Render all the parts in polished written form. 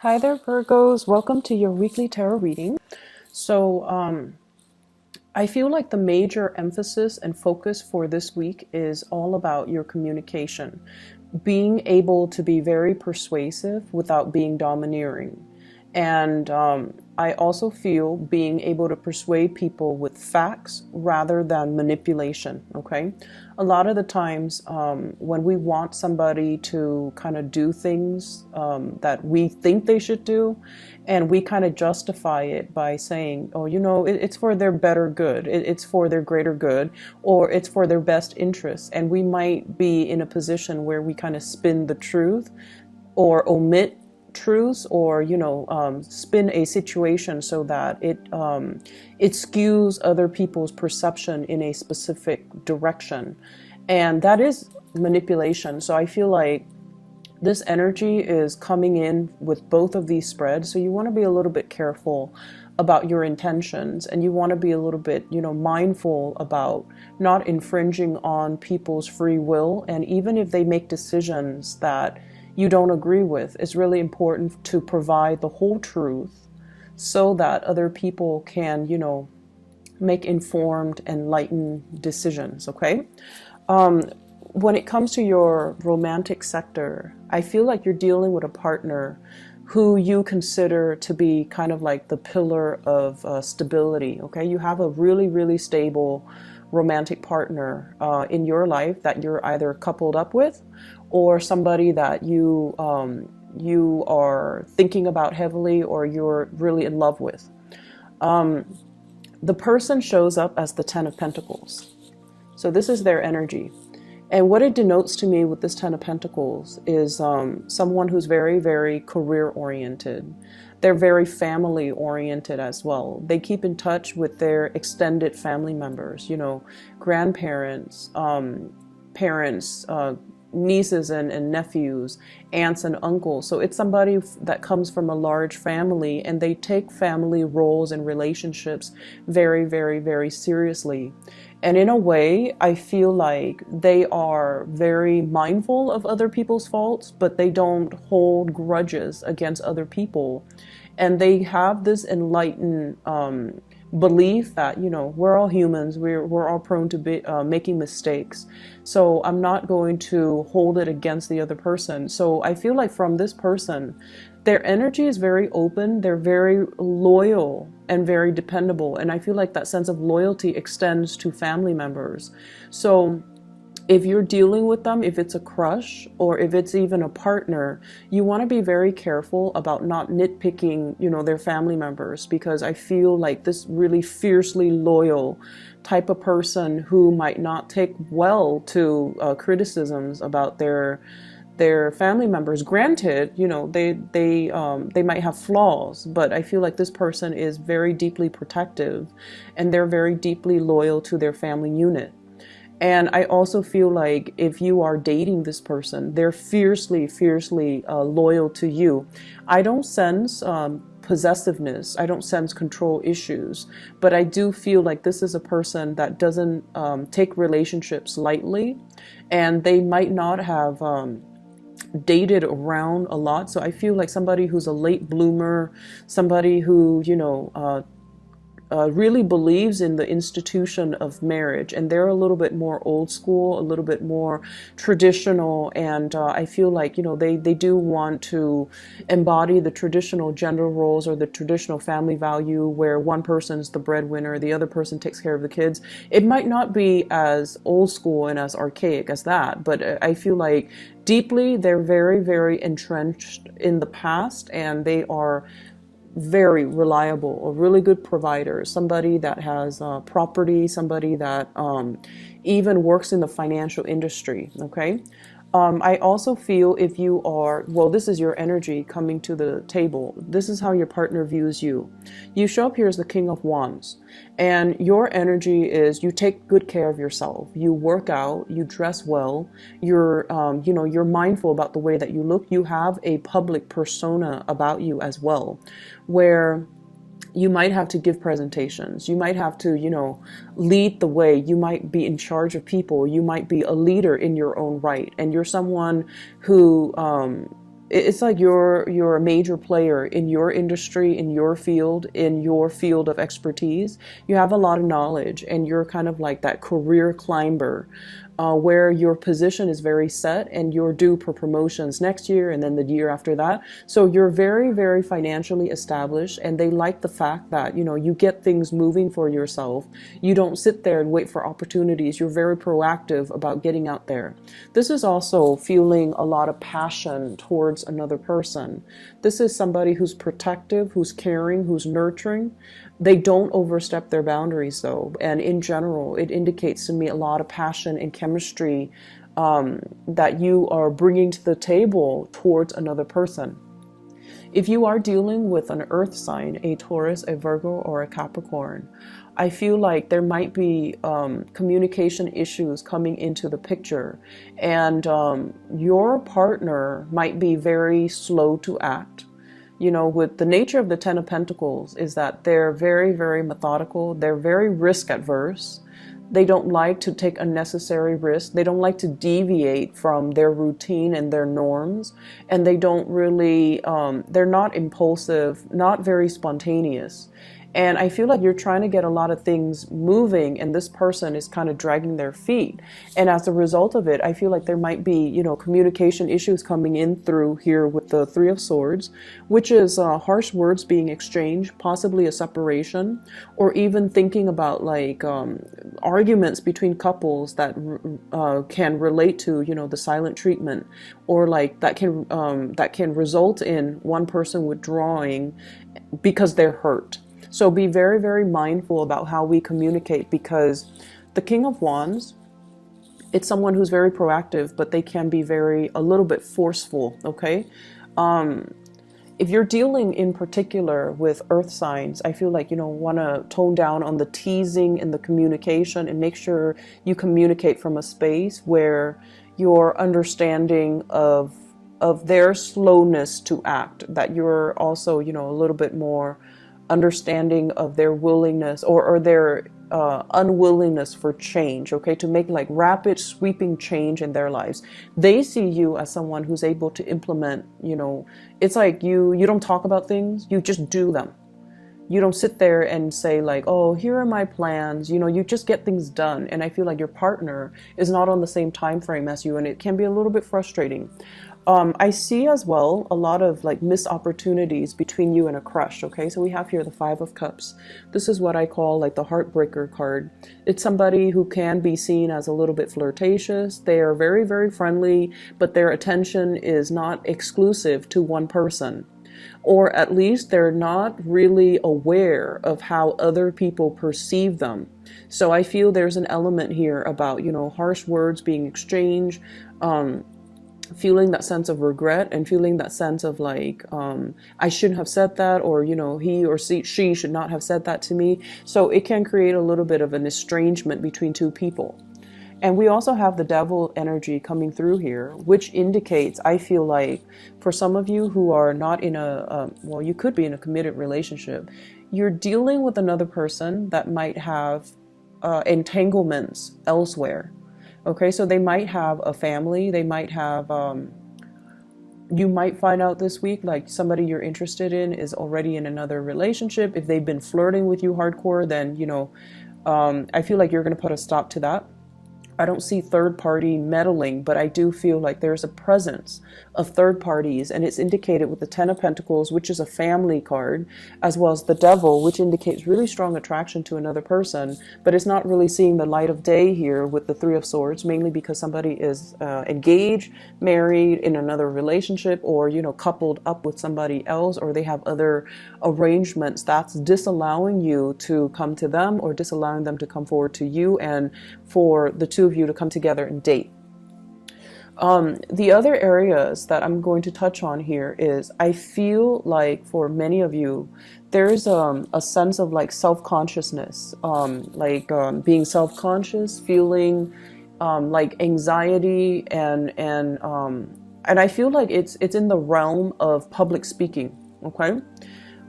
Hi there, Virgos. Welcome to your weekly tarot reading. So, I feel like the major emphasis and focus for this week is all about your communication, being able to be very persuasive without being domineering. And I also feel being able to persuade people with facts rather than manipulation. Okay. A lot of the times when we want somebody to kind of do things that we think they should do, and we kind of justify it by saying, oh, it's for their better good, it's for their greater good, or it's for their best interests. And we might be in a position where we kind of spin the truth or omit truths, or spin a situation so that it skews other people's perception in a specific direction, and that is manipulation. So I feel like this energy is coming in with both of these spreads, so you want to be a little bit careful about your intentions, and you want to be a little bit mindful about not infringing on people's free will. And even if they make decisions that you don't agree with, it's really important to provide the whole truth so that other people can, make informed, enlightened decisions, okay? When it comes to your romantic sector, I feel like you're dealing with a partner who you consider to be kind of like the pillar of stability, okay? You have a really, really stable romantic partner in your life that you're either coupled up with, or somebody that you are thinking about heavily, or you're really in love with. The person shows up as the Ten of Pentacles. So this is their energy. And what it denotes to me with this Ten of Pentacles is someone who's very, very career oriented. They're very family oriented as well. They keep in touch with their extended family members, grandparents, parents, nieces and nephews, aunts and uncles. So it's somebody that comes from a large family, and they take family roles and relationships very, very, very seriously. And in a way, I feel like they are very mindful of other people's faults, but they don't hold grudges against other people. And they have this enlightened belief that, we're all humans, we're all prone to be making mistakes. So I'm not going to hold it against the other person. So I feel like from this person, their energy is very open, they're very loyal and very dependable. And I feel like that sense of loyalty extends to family members. So if you're dealing with them, if it's a crush or if it's even a partner, you want to be very careful about not nitpicking, their family members, because I feel like this really fiercely loyal type of person who might not take well to criticisms about their family members. Granted, they might have flaws, but I feel like this person is very deeply protective, and they're very deeply loyal to their family unit. And I also feel like if you are dating this person, they're fiercely, fiercely loyal to you. I don't sense possessiveness. I don't sense control issues. But I do feel like this is a person that doesn't take relationships lightly. And they might not have dated around a lot. So I feel like somebody who's a late bloomer, somebody who, really believes in the institution of marriage, and they're a little bit more old school, a little bit more traditional, and I feel like they do want to embody the traditional gender roles or the traditional family value where one person's the breadwinner, the other person takes care of the kids. It might not be as old school and as archaic as that, but I feel like deeply they're very, very entrenched in the past, and they are very reliable, a really good provider, somebody that has property, somebody that even works in the financial industry, okay? I also feel if you are, well, this is your energy coming to the table. This is how your partner views you. You show up here as the King of Wands, and your energy is you take good care of yourself. You work out, you dress well, you're mindful about the way that you look. You have a public persona about you as well, where you might have to give presentations. You might have to, lead the way. You might be in charge of people. You might be a leader in your own right. And you're someone who it's like you're a major player in your industry, in your field of expertise. You have a lot of knowledge, and you're kind of like that career climber, where your position is very set and you're due for promotions next year and then the year after that. So you're very, very financially established, and they like the fact that, you know, you get things moving for yourself. You don't sit there and wait for opportunities. You're very proactive about getting out there. This is also feeling a lot of passion towards another person. This is somebody who's protective, who's caring, who's nurturing. They don't overstep their boundaries though. And in general, it indicates to me a lot of passion and chemistry that you are bringing to the table towards another person. If you are dealing with an earth sign, a Taurus, a Virgo, or a Capricorn, I feel like there might be communication issues coming into the picture, and your partner might be very slow to act. You know, with the nature of the Ten of Pentacles is that they're very, very methodical. They're very risk adverse. They don't like to take unnecessary risks. They don't like to deviate from their routine and their norms. And they don't really, they're not impulsive, not very spontaneous. And I feel like you're trying to get a lot of things moving, and this person is kind of dragging their feet. And as a result of it, I feel like there might be, you know, communication issues coming in through here with the Three of Swords, which is harsh words being exchanged, possibly a separation, or even thinking about like arguments between couples that can relate to, you know, the silent treatment, or like that can result in one person withdrawing because they're hurt. So be very, very mindful about how we communicate, because the King of Wands, it's someone who's very proactive, but they can be a little bit forceful, okay? If you're dealing in particular with earth signs, I feel like, you know, want to tone down on the teasing and the communication, and make sure you communicate from a space where you're understanding of their slowness to act, that you're also, you know, a little bit more understanding of their willingness or their unwillingness for change, okay, to make like rapid sweeping change in their lives. They see you as someone who's able to implement, you know, it's like you don't talk about things, you just do them. You don't sit there and say like, oh, here are my plans, you know, you just get things done. And I feel like your partner is not on the same time frame as you, and it can be a little bit frustrating. I see as well a lot of like missed opportunities between you and a crush, okay? So we have here the Five of Cups. This is what I call like the heartbreaker card. It's somebody who can be seen as a little bit flirtatious. They are very, very friendly, but their attention is not exclusive to one person. Or at least they're not really aware of how other people perceive them. So I feel there's an element here about, you know, harsh words being exchanged, feeling that sense of regret, and feeling that sense of like, I shouldn't have said that, or, you know, he or she should not have said that to me. So it can create a little bit of an estrangement between two people. And we also have the Devil energy coming through here, which indicates, I feel like, for some of you who are not in well, you could be in a committed relationship, you're dealing with another person that might have entanglements elsewhere. Okay, so they might have a family, they might have, you might find out this week, like somebody you're interested in is already in another relationship. If they've been flirting with you hardcore, then, you know, I feel like you're going to put a stop to that. I don't see third party meddling, but I do feel like there's a presence of third parties, and it's indicated with the Ten of Pentacles, which is a family card, as well as the Devil, which indicates really strong attraction to another person, but it's not really seeing the light of day here with the Three of Swords, mainly because somebody is engaged, married, in another relationship, or, you know, coupled up with somebody else, or they have other arrangements that's disallowing you to come to them, or disallowing them to come forward to you, and for the two of you to come together and date. The other areas that I'm going to touch on here is, I feel like for many of you, there's a sense of like self-consciousness, being self-conscious, feeling like anxiety, and I feel like it's in the realm of public speaking. Okay,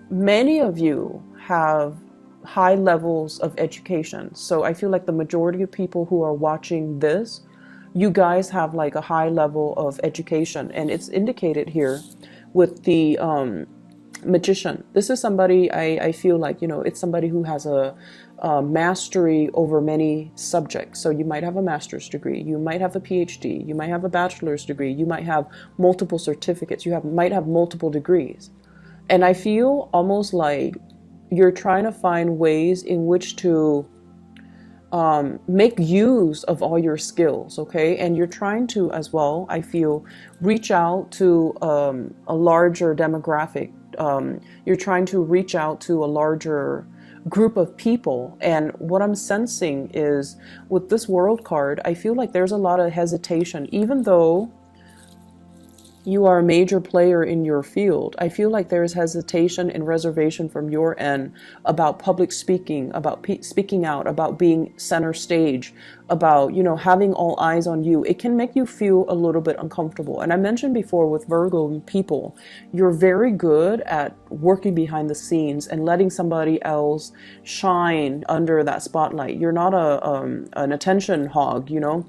many of you have high levels of education, so I feel like the majority of people who are watching this you guys have like a high level of education, and it's indicated here with the magician. This is somebody, I feel like, you know, it's somebody who has a mastery over many subjects. So you might have a master's degree, you might have a PhD, you might have a bachelor's degree, you might have multiple certificates, might have multiple degrees. And I feel almost like you're trying to find ways in which to make use of all your skills, okay? And you're trying to, as well, I feel, reach out to a larger demographic. You're trying to reach out to a larger group of people. And what I'm sensing is, with this World card, I feel like there's a lot of hesitation. Even though you are a major player in your field, I feel like there is hesitation and reservation from your end about public speaking, about speaking out, about being center stage, about, you know, having all eyes on you. It can make you feel a little bit uncomfortable. And I mentioned before, with Virgo people, you're very good at working behind the scenes and letting somebody else shine under that spotlight. You're not an attention hog, you know.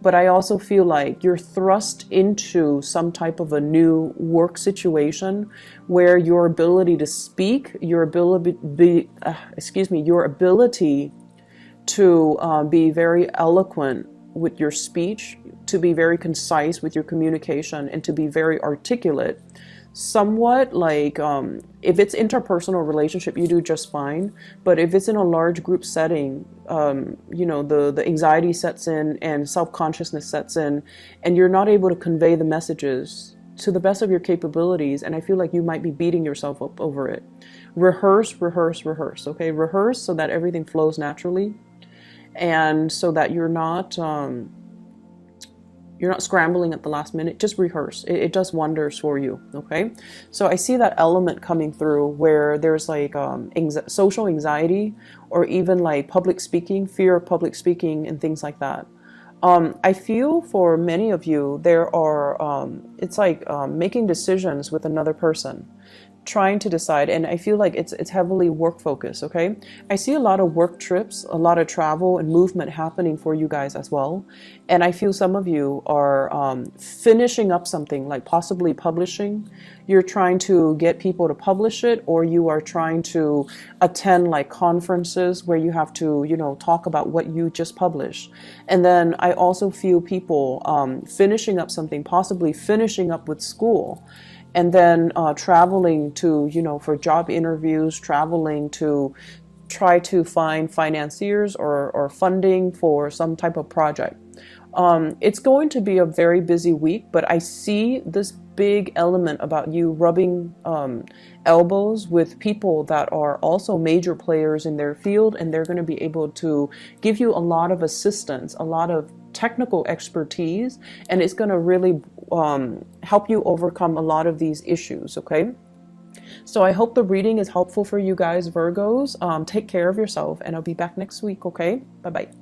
But I also feel like you're thrust into some type of a new work situation where your ability to speak, your ability to be very eloquent with your speech, to be very concise with your communication, and to be very articulate. Somewhat like, if it's interpersonal relationship, you do just fine. But if it's in a large group setting, you know, the anxiety sets in and self-consciousness sets in, and you're not able to convey the messages to the best of your capabilities. And I feel like you might be beating yourself up over it. Rehearse, rehearse, rehearse. Okay, rehearse so that everything flows naturally, and so that you're not scrambling at the last minute. Just rehearse. It does wonders for you, okay? So I see that element coming through where there's like social anxiety, or even like public speaking, fear of public speaking and things like that. I feel for many of you, there are, it's like making decisions with another person, trying to decide, and I feel like it's heavily work focused, okay? I see a lot of work trips, a lot of travel and movement happening for you guys as well. And I feel some of you are finishing up something, like possibly publishing. You're trying to get people to publish it, or you are trying to attend like conferences where you have to, you know, talk about what you just published. And then I also feel people finishing up something, possibly finishing up with school. And then traveling to, you know, for job interviews, traveling to try to find financiers or funding for some type of project. It's going to be a very busy week, but I see this big element about you rubbing elbows with people that are also major players in their field, and they're going to be able to give you a lot of assistance, a lot of technical expertise, and it's going to really help you overcome a lot of these issues, okay? So I hope the reading is helpful for you guys, Virgos. Take care of yourself, and I'll be back next week, okay? Bye-bye.